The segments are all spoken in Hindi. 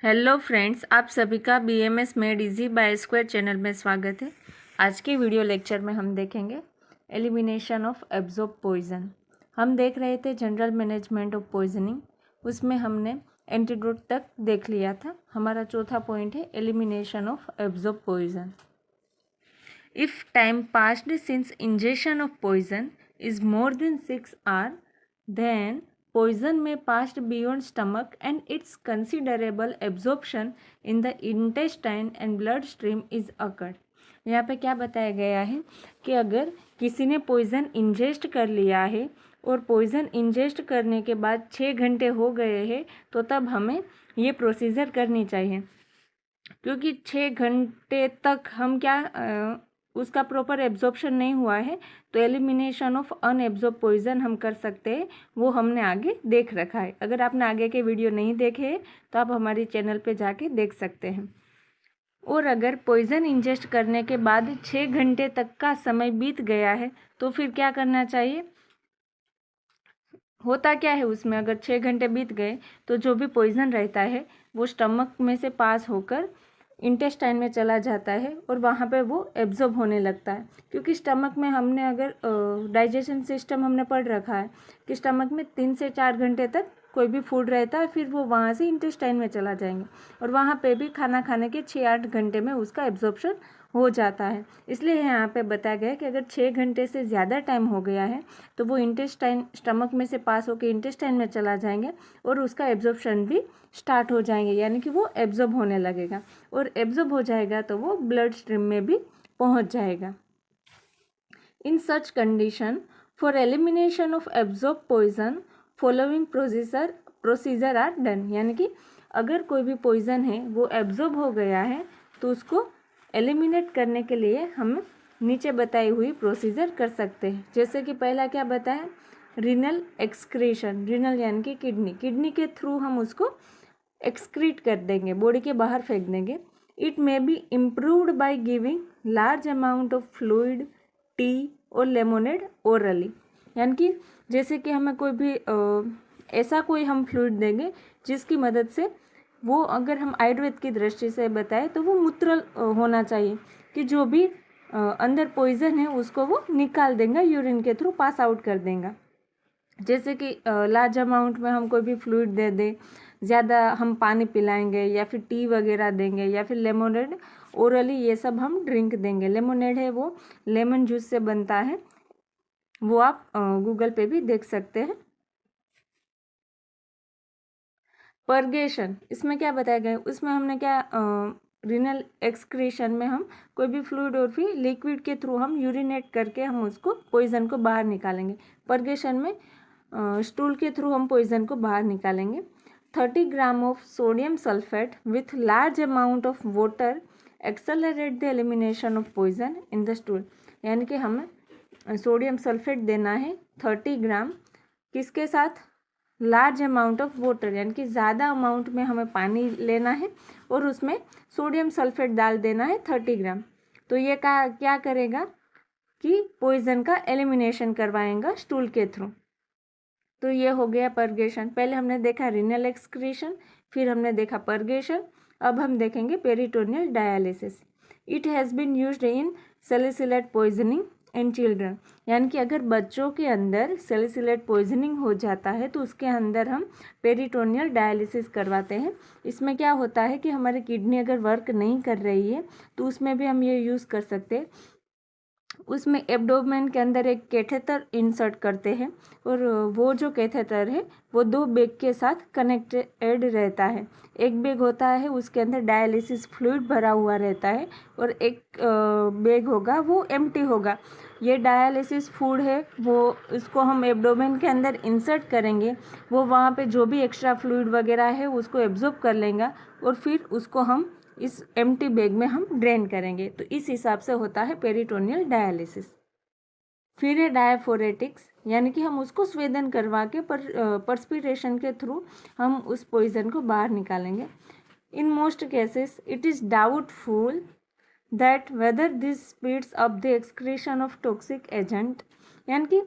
हेलो फ्रेंड्स, आप सभी का BMS made easy bye square channel में स्वागत है। आज के वीडियो लेक्चर में हम देखेंगे एलिमिनेशन ऑफ एब्जॉर्ब पॉइजन। हम देख रहे थे जनरल मैनेजमेंट ऑफ पॉइजनिंग, उसमें हमने एंटीडोट तक देख लिया था। हमारा चौथा पॉइंट है elimination of absorb poison. If time passed since injection of poison is more than 6 hours, then poison may pass beyond stomach and its considerable absorption in the intestine and bloodstream is occurred। यहाँ पे क्या बताया गया है कि अगर किसी ने पॉइज़न इंजेस्ट कर लिया है और पॉइज़न इंजेस्ट करने के बाद 6 घंटे हो गए हैं तो तब हमें ये प्रोसीजर करनी चाहिए, क्योंकि 6 घंटे तक हम उसका प्रॉपर एब्जॉर्प्शन नहीं हुआ है तो एलिमिनेशन ऑफ अनएब्जॉर्ब पॉइजन हम कर सकते हैं। वो हमने आगे देख रखा है। अगर आपने आगे के वीडियो नहीं देखे हैं तो आप हमारी चैनल पे जाके देख सकते हैं। और अगर पॉइजन इंजेस्ट करने के बाद 6 घंटे तक का समय बीत गया है तो फिर क्या करना चाहिए। होता क्या है उसमें, अगर 6 घंटे बीत गए तो जो भी पॉइजन रहता है वो स्टमक में से पास होकर इंटेस्टाइन में चला जाता है और वहाँ पे वो एब्जॉर्ब होने लगता है। क्योंकि स्टमक में हमने अगर डाइजेशन सिस्टम हमने पढ़ रखा है कि स्टमक में 3 से 4 घंटे तक कोई भी फूड रहता है, फिर वो वहाँ से इंटेस्टाइन में चला जाएंगे और वहाँ पे भी खाना खाने के 6-8 घंटे में उसका एब्जॉर्प्शन हो जाता है। इसलिए यहाँ पे बताया गया है कि अगर 6 घंटे से ज़्यादा टाइम हो गया है तो वो इंटेस्टाइन स्टमक में से पास होकर इंटेस्टाइन में चला जाएंगे और उसका एब्जॉर्प्शन भी स्टार्ट हो जाएंगे, यानी कि वो एब्जॉर्ब होने लगेगा और एब्जॉर्ब हो जाएगा तो वो ब्लड स्ट्रीम में भी पहुँच जाएगा। In such condition for elimination of absorb poison following procedure are done, यानी कि अगर कोई भी पॉइजन है वो एब्जॉर्ब हो गया है तो उसको एलिमिनेट करने के लिए हम नीचे बताई हुई प्रोसीजर कर सकते हैं। जैसे कि पहला क्या बताया, रीनल एक्सक्रीशन। रीनल यानी कि किडनी के थ्रू हम उसको एक्सक्रीट कर देंगे, बॉडी के बाहर फेंक देंगे। It may be improved by giving large amount of fluid, T और लेमोनेड ओरली, यानी कि जैसे कि हमें कोई भी ऐसा कोई हम फ्लूइड देंगे जिसकी मदद से वो, अगर हम आयुर्वेद की दृष्टि से बताएं तो वो मूत्र होना चाहिए कि जो भी अंदर पॉइजन है उसको वो निकाल देंगे, यूरिन के थ्रू पास आउट कर देंगे। जैसे कि लार्ज अमाउंट में हम कोई भी फ्लूइड दे दें, ज़्यादा हम पानी पिलाएंगे या फिर टी वगैरह देंगे या फिर लेमोनेड ओरली, ये सब हम ड्रिंक देंगे। लेमोनेड है वो लेमन जूस से बनता है, वो आप गूगल पे भी देख सकते हैं। पर्गेशन, इसमें क्या बताया गया है, उसमें हमने क्या रीनल एक्सक्रीशन में हम कोई भी फ्लूइड और फिर लिक्विड के थ्रू हम यूरिनेट करके हम उसको पॉइजन को बाहर निकालेंगे। पर्गेशन में स्टूल के थ्रू हम पॉइजन को बाहर निकालेंगे। 30 gram of sodium sulphate with large amount of water accelerate the elimination of poison in the stool, यानी कि हमें सोडियम सल्फेट देना है 30 ग्राम, किसके साथ, लार्ज अमाउंट ऑफ वाटर, यानी कि ज़्यादा अमाउंट में हमें पानी लेना है और उसमें सोडियम सल्फेट डाल देना है 30 ग्राम। तो ये क्या करेगा कि पॉइजन का एलिमिनेशन करवाएगा स्टूल के थ्रू। तो ये हो गया पर्गेशन। पहले हमने देखा रीनल एक्सक्रीशन, फिर हमने देखा पर्गेशन, अब हम देखेंगे peritoneal dialysis. It has been used in salicylate poisoning in children, यानी कि अगर बच्चों के अंदर सैलिसिलेट पॉइजनिंग हो जाता है तो उसके अंदर हम पेरिटोनियल डायलिसिस करवाते हैं। इसमें क्या होता है कि हमारी किडनी अगर वर्क नहीं कर रही है तो उसमें भी हम ये यूज़ कर सकते हैं। उसमें एब्डोमेन के अंदर एक कैथेटर इंसर्ट करते हैं और वो जो कैथेटर है वो 2 बैग के साथ कनेक्टेड रहता है। एक बैग होता है उसके अंदर डायलिसिस फ्लूइड भरा हुआ रहता है और एक बैग होगा वो एम्प्टी होगा। ये डायलिसिस फूड है वो इसको हम एब्डोमेन के अंदर इंसर्ट करेंगे, वो वहाँ पे जो भी एक्स्ट्रा फ्लूइड वगैरह है उसको एब्जॉर्ब कर लेगा और फिर उसको हम इस एम्प्टी बैग में हम ड्रेन करेंगे। तो इस हिसाब से होता है पेरिटोनियल डायलिसिस। फिर है डायफोरेटिक्स, यानी कि हम उसको स्वेदन करवा के पर्सपिरेशन के थ्रू हम उस पॉइजन को बाहर निकालेंगे। In most cases it is doubtful that whether this speeds up the excretion of toxic agent, यानी कि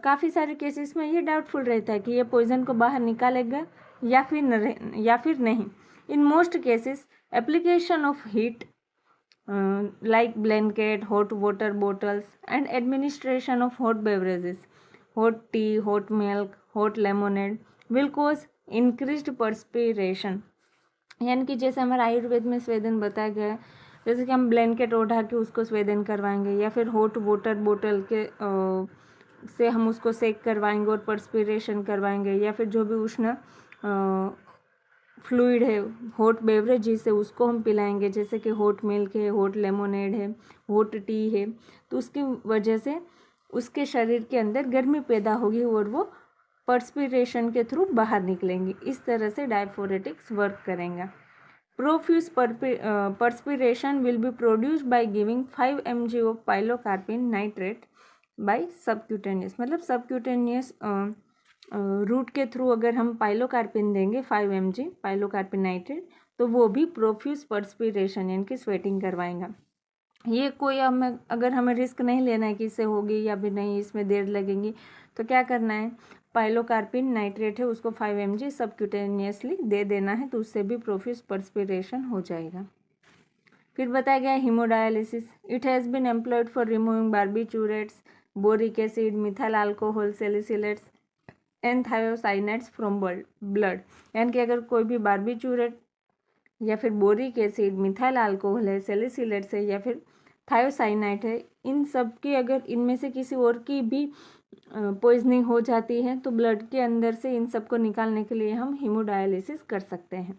काफ़ी सारे केसेस में ये डाउटफुल रहता है कि ये पॉइजन को बाहर निकालेगा या फिर नहीं। In most cases, application of heat like blanket, hot water bottles, and administration of hot beverages, hot tea, hot milk, hot lemonade will cause increased perspiration. यानी कि जैसे हमारे आयुर्वेद में स्वेदन बताया गया है, जैसे कि हम ब्लैंकेट ओढ़ा के उसको स्वेदन करवाएंगे या फिर हॉट वाटर बोतल के से हम उसको सेक करवाएंगे और पर्सपिरेशन करवाएंगे, या फिर जो भी उष्ण फ्लूइड है हॉट बेवरेज से उसको हम पिलाएंगे, जैसे कि हॉट मिल्क है, हॉट लेमोनेड है, हॉट टी है, तो उसकी वजह से उसके शरीर के अंदर गर्मी पैदा होगी और वो पर्सपिरेशन के थ्रू बाहर निकलेंगे। इस तरह से डायफोरेटिक्स वर्क करेंगे। Profuse perspiration will be produced by giving 5 mg of pilocarpine nitrate by subcutaneous, मतलब सबक्यूटेनियस रूट के थ्रू अगर हम पाइलोकार्पिन देंगे 5 mg पाइलोकार्पिन नाइट्रेट, तो वो भी प्रोफ्यूज पर्सपिरेशन यानी कि स्वेटिंग करवाएंगा। ये कोई अगर हमें रिस्क नहीं लेना है कि इससे होगी या भी नहीं, इसमें देर लगेगी, तो क्या करना है, पाइलोकार्पिन नाइट्रेट है उसको 5 mg सबक्यूटेनियसली दे देना है, तो उससे भी प्रोफ्यूज पर्सपिरेशन हो जाएगा। फिर बताया गया haemodialysis. It has been employed for removing barbiturates, boric acid, methyl alcohol, salicylates and thiocyanates from blood. यानी कि अगर कोई भी बार्बिचूरेट या फिर बोरिक एसिड, मिथाइल अल्कोहल है, सैलिसिलेट्स है या फिर थायोसाइनाइट है, इन सब की अगर इनमें से किसी और की भी पॉइजनिंग हो जाती है तो ब्लड के अंदर से इन सब को निकालने के लिए हम हीमोडायलिसिस कर सकते हैं।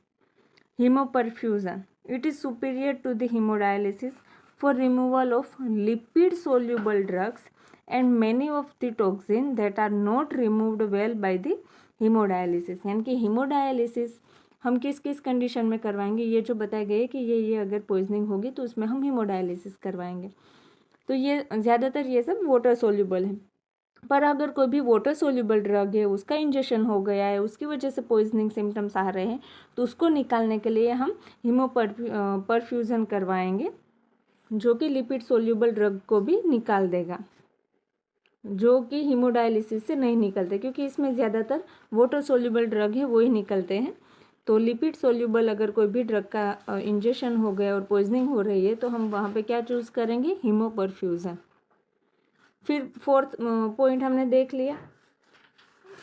Haemoperfusion, it is superior to the haemodialysis for removal of lipid soluble drugs and many of the toxin that are not removed well by the haemodialysis. यानी कि हीमोडायलिसिस हम किस किस कंडीशन में करवाएंगे, ये जो बताया गया है कि ये अगर पॉइजनिंग होगी तो उसमें हम हीमोडायलिसिस करवाएंगे। तो ये ज़्यादातर ये सब वाटर सोल्यूबल है, पर अगर कोई भी वाटर सोल्यूबल ड्रग है उसका इंजेक्शन हो गया है, उसकी वजह से पॉइजनिंग सिम्टम्स आ रहे हैं, तो उसको निकालने के लिए हम परफ्यूजन करवाएंगे, जो कि लिपिड सोल्यूबल ड्रग को भी निकाल देगा, जो कि हीमोडायलिसिस से नहीं निकलते, क्योंकि इसमें ज़्यादातर वाटर सोल्यूबल ड्रग है वो ही निकलते हैं। तो लिपिड सोल्यूबल अगर कोई भी ड्रग का इंजेक्शन हो गया और पॉइजनिंग हो रही है तो हम वहाँ पे क्या चूज़ करेंगे, हीमोपरफ्यूजन। फिर फोर्थ पॉइंट हमने देख लिया,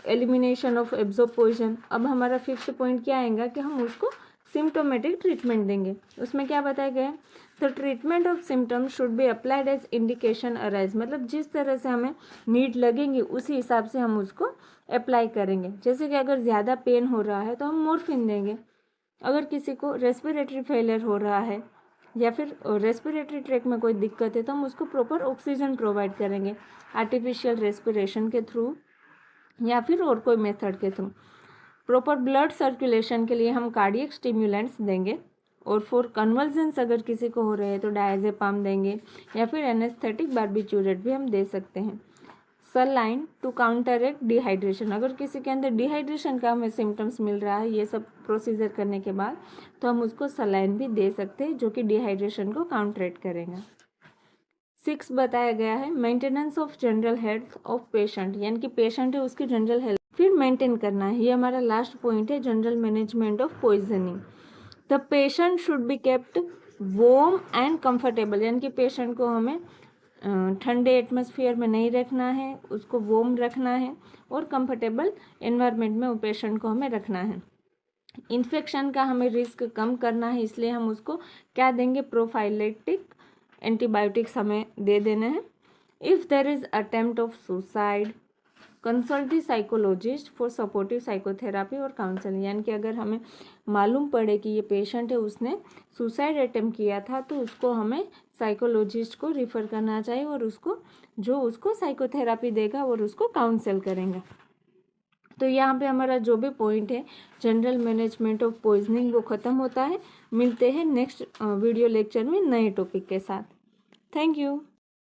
एलिमिनेशन ऑफ एब्जॉर्ब पॉइजन। अब हमारा फिफ्थ पॉइंट क्या आएगा कि हम उसको सिम्टोमेटिक ट्रीटमेंट देंगे। उसमें क्या बताया गया है, the treatment of symptoms should be applied as indication arise, मतलब जिस तरह से हमें नीड लगेंगी उसी हिसाब से हम उसको अप्लाई करेंगे। जैसे कि अगर ज़्यादा पेन हो रहा है तो हम मॉर्फिन देंगे, अगर किसी को रेस्पिरेटरी फेलियर हो रहा है या फिर रेस्पिरेटरी ट्रैक में कोई दिक्कत है तो हम उसको प्रॉपर ऑक्सीजन प्रोवाइड करेंगे आर्टिफिशियल रेस्पिरेशन के थ्रू या फिर और कोई मेथड के थ्रू। प्रॉपर ब्लड सर्कुलेशन के लिए हम कार्डियक स्टिम्युलेंट्स देंगे, और फॉर कन्वल्जन्स अगर किसी को हो रहे हैं तो डायजेपाम देंगे या फिर एनेस्थेटिक बार्बिचूरेट भी हम दे सकते हैं। सलाइन टू काउंटरएक्ट डिहाइड्रेशन, अगर किसी के अंदर डिहाइड्रेशन का हमें सिम्टम्स मिल रहा है ये सब प्रोसीजर करने के बाद, तो हम उसको सलाइन भी दे सकते हैं जो कि डिहाइड्रेशन को काउंटरएक्ट करेगा। 6 बताया गया है maintenance of general health of patient, यानी कि पेशेंट है उसकी जनरल हेल्थ फिर मेंटेन करना है। ये हमारा लास्ट पॉइंट है, general management of poisoning. The patient should be kept warm and comfortable, यानी कि पेशेंट को हमें ठंडे एटमॉस्फेयर में नहीं रखना है, उसको वार्म रखना है और कंफर्टेबल एनवायरनमेंट में वो पेशेंट को हमें रखना है। इन्फेक्शन का हमें रिस्क कम करना है, इसलिए हम उसको क्या देंगे, प्रोफाइलेटिक एंटीबायोटिक्स हमें दे देना है। If there is attempt of suicide consult the psychologist for supportive psychotherapy और काउंसलिंग, यानी कि अगर हमें मालूम पड़े कि ये पेशेंट है उसने सुसाइड अटेम्प्ट किया था तो उसको हमें साइकोलॉजिस्ट को रिफ़र करना चाहिए और उसको साइकोथेरापी देगा और उसको काउंसल करेंगे। तो यहाँ पे हमारा जो भी पॉइंट है जनरल मैनेजमेंट ऑफ पॉइजनिंग वो ख़त्म होता है। मिलते हैं नेक्स्ट वीडियो लेक्चर में नए टॉपिक के साथ। Thank you.